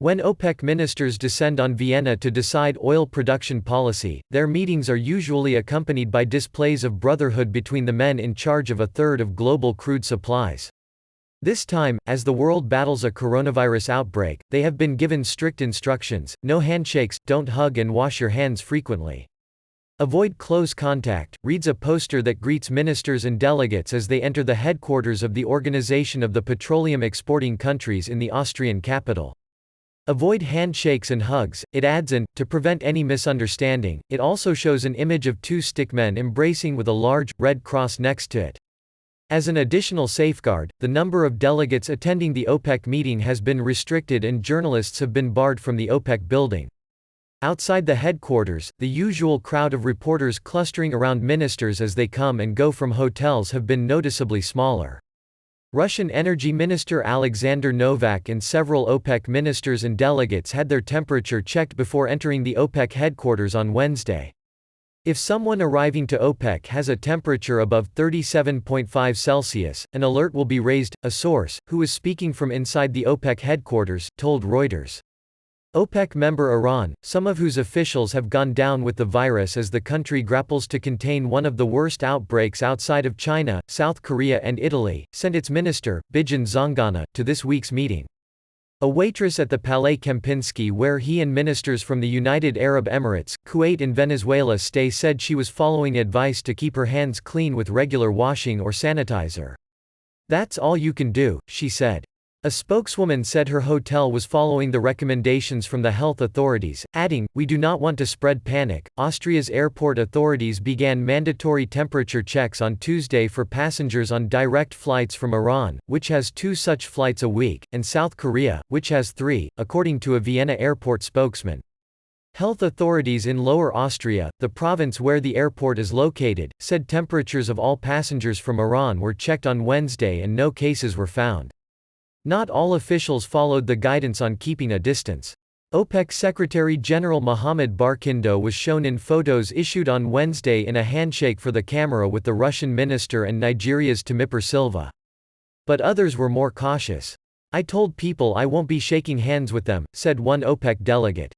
When OPEC ministers descend on Vienna to decide oil production policy, their meetings are usually accompanied by displays of brotherhood between the men in charge of a third of global crude supplies. This time, as the world battles a coronavirus outbreak, they have been given strict instructions: no handshakes, don't hug and wash your hands frequently. Avoid close contact, reads a poster that greets ministers and delegates as they enter the headquarters of the Organization of the Petroleum Exporting Countries in the Austrian capital. Avoid handshakes and hugs, it adds, and, to prevent any misunderstanding, it also shows an image of two stickmen embracing with a large, red cross next to it. As an additional safeguard, the number of delegates attending the OPEC meeting has been restricted and journalists have been barred from the OPEC building. Outside the headquarters, the usual crowd of reporters clustering around ministers as they come and go from hotels have been noticeably smaller. Russian Energy Minister Alexander Novak and several OPEC ministers and delegates had their temperature checked before entering the OPEC headquarters on Wednesday. If someone arriving to OPEC has a temperature above 37.5 Celsius, an alert will be raised, a source, who was speaking from inside the OPEC headquarters, told Reuters. OPEC member Iran, some of whose officials have gone down with the virus as the country grapples to contain one of the worst outbreaks outside of China, South Korea and Italy, sent its minister, Bijan Zongana, to this week's meeting. A waitress at the Palais Kempinski where he and ministers from the United Arab Emirates, Kuwait and Venezuela stay said she was following advice to keep her hands clean with regular washing or sanitizer. "That's all you can do," she said. A spokeswoman said her hotel was following the recommendations from the health authorities, adding, "We do not want to spread panic." Austria's airport authorities began mandatory temperature checks on Tuesday for passengers on direct flights from Iran, which has 2 such flights a week, and South Korea, which has 3, according to a Vienna airport spokesman. Health authorities in Lower Austria, the province where the airport is located, said temperatures of all passengers from Iran were checked on Wednesday and no cases were found. Not all officials followed the guidance on keeping a distance. OPEC Secretary-General Mohamed Barkindo was shown in photos issued on Wednesday in a handshake for the camera with the Russian minister and Nigeria's Temipur Silva. But others were more cautious. "I told people I won't be shaking hands with them," said one OPEC delegate.